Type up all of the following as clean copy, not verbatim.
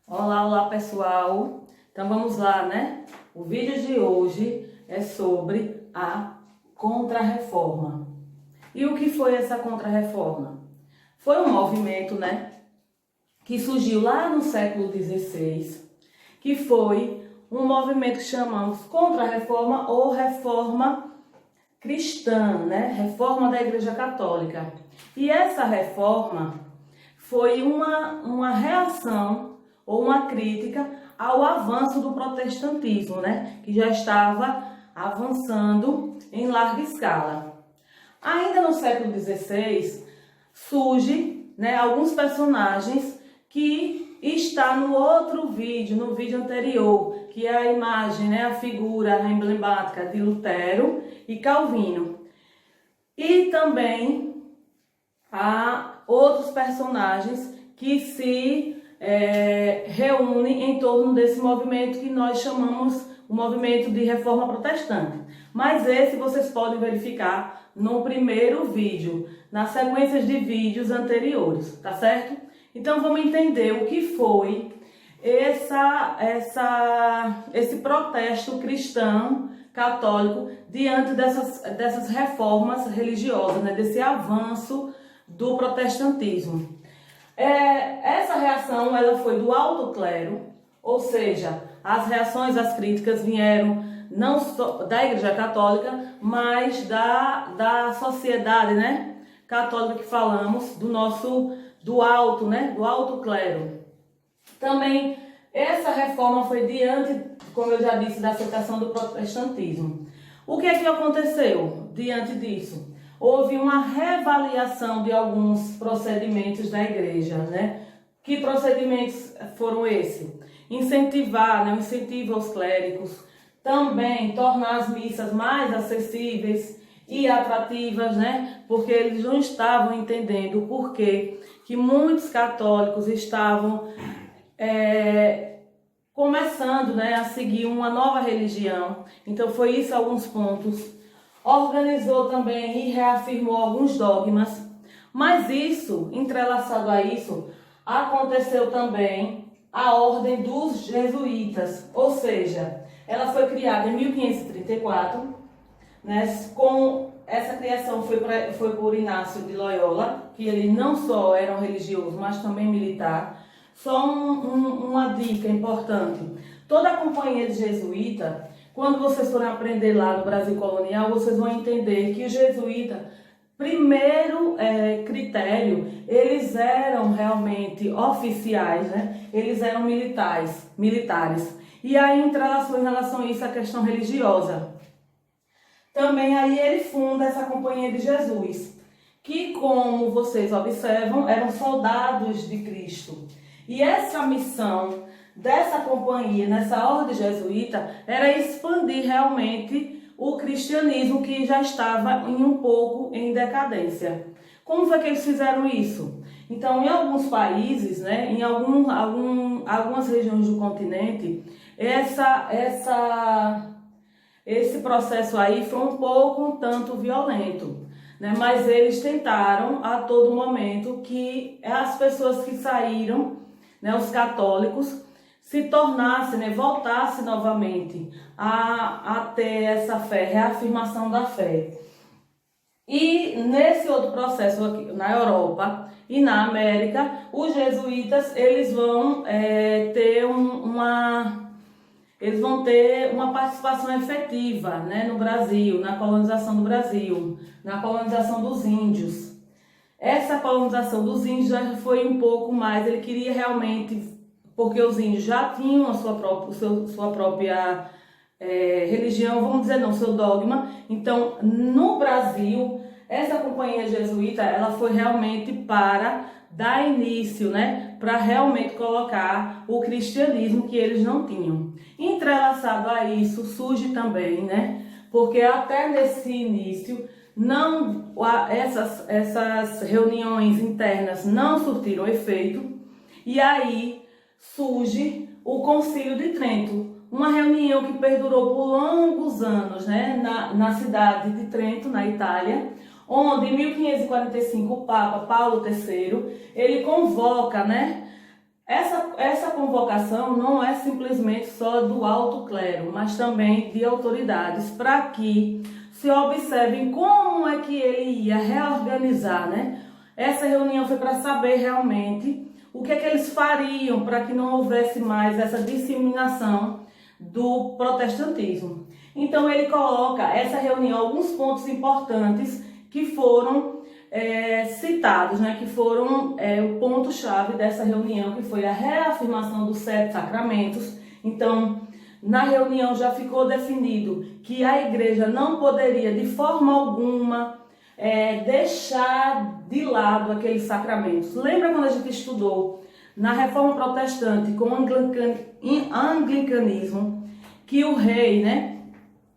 Olá pessoal! Então vamos lá, né? O vídeo de hoje é sobre a Contra-Reforma. E o que foi essa Contra-Reforma? Foi um movimento, né, que surgiu lá no século XVI, que foi um movimento que chamamos Contra-Reforma ou Reforma Cristã, né? Reforma da Igreja Católica. E essa reforma foi uma reação ou uma crítica ao avanço do protestantismo, né? Que já estava avançando em larga escala. Ainda no século XVI, surge, né, alguns personagens que está no outro vídeo, no vídeo anterior, que é a imagem, né, a figura emblemática de Lutero e Calvino. E também há outros personagens que se reúnem em torno desse movimento que nós chamamos o movimento de reforma protestante. Mas esse vocês podem verificar no primeiro vídeo, nas sequências de vídeos anteriores, tá certo? Então vamos entender o que foi esse protesto cristão católico diante dessas reformas religiosas, né? Desse avanço do protestantismo. Essa reação ela foi do alto clero, ou seja, as reações, as críticas vieram não só da Igreja Católica, mas da sociedade, né, católica que falamos, do alto, né, do alto clero. Também essa reforma foi diante, como eu já disse, da aceitação do protestantismo. O que é que aconteceu diante disso? Houve uma reavaliação de alguns procedimentos da igreja, né? Que procedimentos foram esses? Incentivar, né? O incentivo aos clérigos, também tornar as missas mais acessíveis e atrativas, né? Porque eles não estavam entendendo o porquê que muitos católicos estavam começando, né, a seguir uma nova religião. Então foi isso alguns pontos. Organizou também e reafirmou alguns dogmas, mas isso, entrelaçado a isso, aconteceu também a Ordem dos Jesuítas, ou seja, ela foi criada em 1534, né, com essa criação foi por Inácio de Loyola, que ele não só era um religioso, mas também militar. Só uma dica importante, toda a companhia de jesuíta, quando vocês forem aprender lá no Brasil colonial, vocês vão entender que o jesuíta, primeiro critério, eles eram realmente oficiais, né? Eles eram militares. E aí entrelaçou em relação a isso a questão religiosa. Também aí ele funda essa companhia de Jesus, que, como vocês observam, eram soldados de Cristo. E essa missão dessa companhia, nessa ordem jesuíta, era expandir realmente o cristianismo que já estava um pouco em decadência. Como foi que eles fizeram isso? Então, em alguns países, né, em algumas regiões do continente, esse processo aí foi um tanto violento, né? Mas eles tentaram a todo momento que as pessoas que saíram, né, os católicos, se tornassem, né, voltassem novamente a ter essa fé, reafirmação da fé. E nesse outro processo aqui, na Europa e na América, os jesuítas eles vão ter uma participação efetiva, né, no Brasil, na colonização do Brasil, na colonização dos índios. Essa colonização dos índios já foi um pouco mais, ele queria realmente, porque os índios já tinham a sua própria religião, vamos dizer não, seu dogma. Então, no Brasil, essa companhia jesuíta, ela foi realmente para dar início, né, para realmente colocar o cristianismo que eles não tinham. Entrelaçado a isso, surge também, né, porque até nesse início, essas reuniões internas não surtiram efeito, e aí surge o Concílio de Trento, uma reunião que perdurou por longos anos, né, na cidade de Trento, na Itália, onde em 1545 o Papa Paulo III, ele convoca, né, Essa convocação não é simplesmente só do alto clero, mas também de autoridades, para que se observem como é que ele ia reorganizar, né? Essa reunião foi para saber realmente o que é que eles fariam para que não houvesse mais essa disseminação do protestantismo. Então ele coloca essa reunião, alguns pontos importantes que foram citados, né, que foram o ponto-chave dessa reunião, que foi a reafirmação dos 7 sacramentos. Então, na reunião já ficou definido que a igreja não poderia, de forma alguma, deixar de lado aqueles sacramentos. Lembra quando a gente estudou na Reforma Protestante com o anglicanismo, que o rei, né,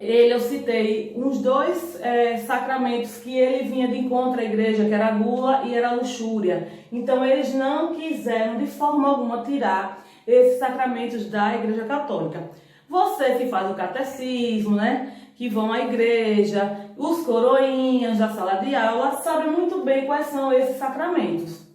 eu citei uns 2 sacramentos que ele vinha de encontro à igreja, que era a gula e era a luxúria. Então eles não quiseram de forma alguma tirar esses sacramentos da igreja católica. Você que faz o catecismo, né, que vão à igreja, os coroinhas da sala de aula, sabem muito bem quais são esses sacramentos.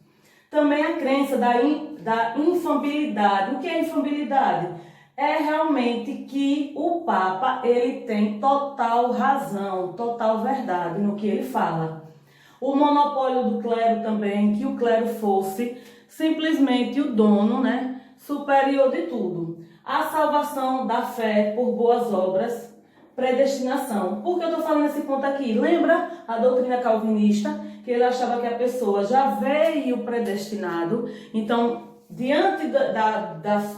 Também a crença da infalibilidade. O que é infalibilidade? É realmente que o Papa ele tem total razão, total verdade no que ele fala. O monopólio do clero também, que o clero fosse simplesmente o dono, né, superior de tudo. A salvação da fé por boas obras, predestinação. Por que eu estou falando esse ponto aqui? Lembra a doutrina calvinista, que ele achava que a pessoa já veio predestinado, então diante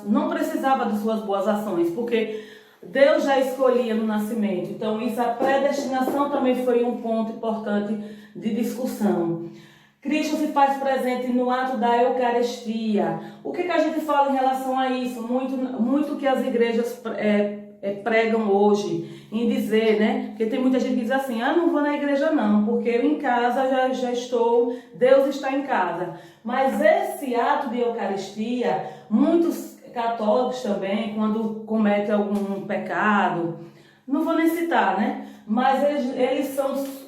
não precisava de suas boas ações, porque Deus já escolhia no nascimento. Então isso, a predestinação também foi um ponto importante de discussão. Cristo se faz presente no ato da Eucaristia. O que a gente fala em relação a isso? Muito que as igrejas pregam hoje, em dizer, né? Porque tem muita gente que diz assim, não vou na igreja não, porque eu em casa já estou, Deus está em casa. Mas esse ato de Eucaristia, muitos católicos também, quando cometem algum pecado, não vou nem citar, né? Mas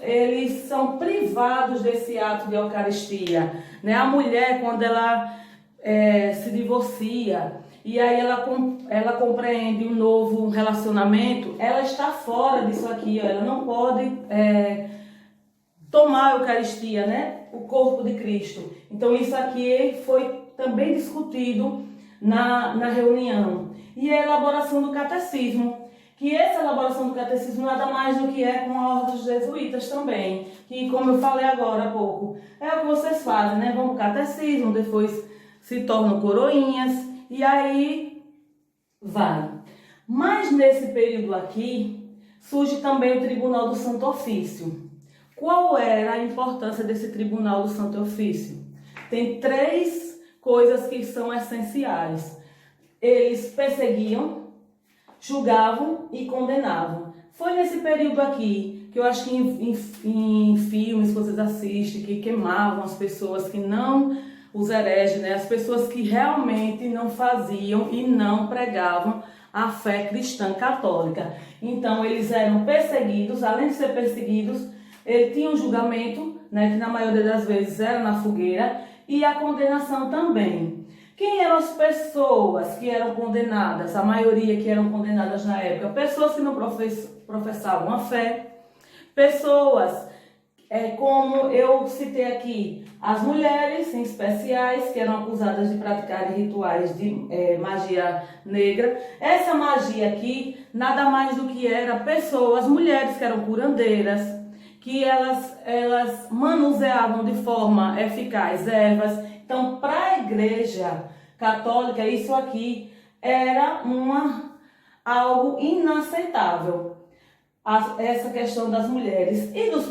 eles são privados desse ato de Eucaristia, né? A mulher, quando ela se divorcia, e aí ela compreende um novo relacionamento, ela está fora disso aqui, ó, ela não pode tomar a Eucaristia, né? O corpo de Cristo. Então isso aqui foi também discutido na reunião. E a elaboração do catecismo, que essa elaboração do catecismo nada mais do que é com a ordem dos jesuítas também, que como eu falei agora há pouco, é o que vocês fazem, né? Vão para o catecismo, depois se tornam coroinhas, e aí vai. Mas nesse período aqui, surge também o Tribunal do Santo Ofício. Qual era a importância desse Tribunal do Santo Ofício? Tem 3 coisas que são essenciais. Eles perseguiam, julgavam e condenavam. Foi nesse período aqui que eu acho que em filmes que vocês assistem, que queimavam as pessoas que não, os hereges, né? As pessoas que realmente não faziam e não pregavam a fé cristã católica. Então eles eram perseguidos, além de ser perseguidos, ele tinha um julgamento, né, que na maioria das vezes era na fogueira, e a condenação também. Quem eram as pessoas que eram condenadas? A maioria que eram condenadas na época, pessoas que não professavam a fé, pessoas, como eu citei aqui, as mulheres em especiais, que eram acusadas de praticar rituais de magia negra. Essa magia aqui, nada mais do que era pessoas, mulheres que eram curandeiras, que elas manuseavam de forma eficaz ervas. Então, para a igreja católica, isso aqui era algo inaceitável. Essa questão das mulheres e dos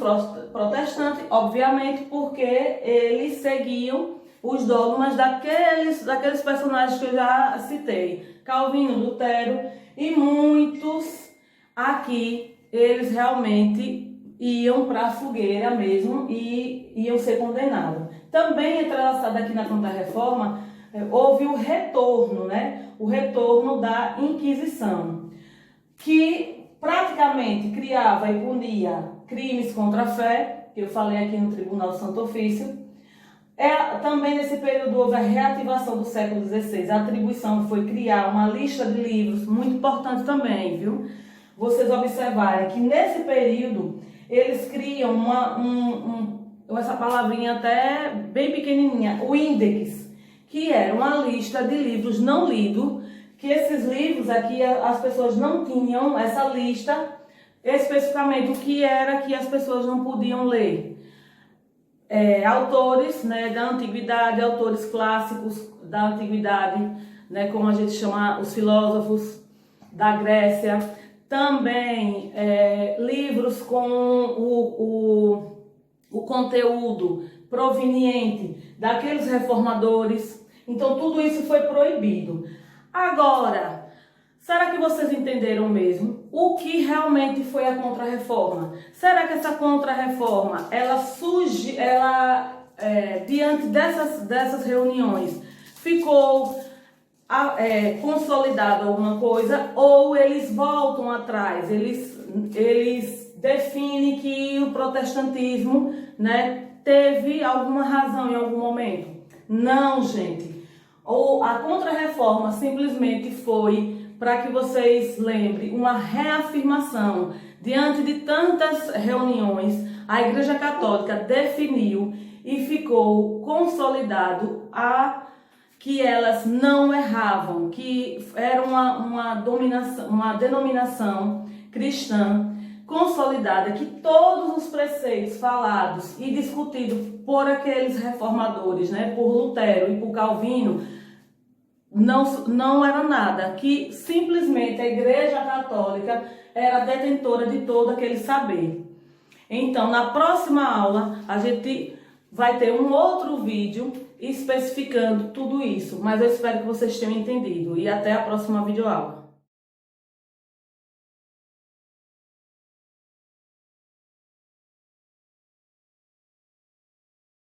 protestantes, obviamente, porque eles seguiam os dogmas daqueles personagens que eu já citei. Calvino, Lutero e muitos aqui, eles realmente iam para a fogueira mesmo e iam ser condenados. Também entrelaçado aqui na Contra-Reforma, houve o retorno, né? O retorno da Inquisição, que praticamente criava e punia crimes contra a fé, que eu falei aqui no Tribunal do Santo Ofício, Também nesse período houve a reativação do século XVI. A atribuição foi criar uma lista de livros, muito importante também, viu? Vocês observarem que nesse período eles criam essa palavrinha até bem pequenininha, o índex, que era uma lista de livros não lidos, que esses livros aqui as pessoas não tinham essa lista, especificamente o que era que as pessoas não podiam ler. Autores, né, da antiguidade, autores clássicos da antiguidade, né, como a gente chama os filósofos da Grécia, também livros com o conteúdo proveniente daqueles reformadores. Então tudo isso foi proibido. Agora, será que vocês entenderam mesmo o que realmente foi a Contra-Reforma? Será que essa Contra-Reforma, ela surge, diante dessas reuniões, ficou consolidado alguma coisa, ou eles voltam atrás, eles definem que o protestantismo, né, teve alguma razão em algum momento? Não, gente. Ou a Contra-Reforma simplesmente foi, para que vocês lembrem, uma reafirmação. Diante de tantas reuniões, a Igreja Católica definiu e ficou consolidado que elas não erravam, que era uma denominação cristã consolidada, que todos os preceitos falados e discutidos por aqueles reformadores, né, por Lutero e por Calvino, não era nada, que simplesmente a Igreja Católica era detentora de todo aquele saber. Então, na próxima aula, a gente vai ter um outro vídeo especificando tudo isso, mas eu espero que vocês tenham entendido, e até a próxima videoaula.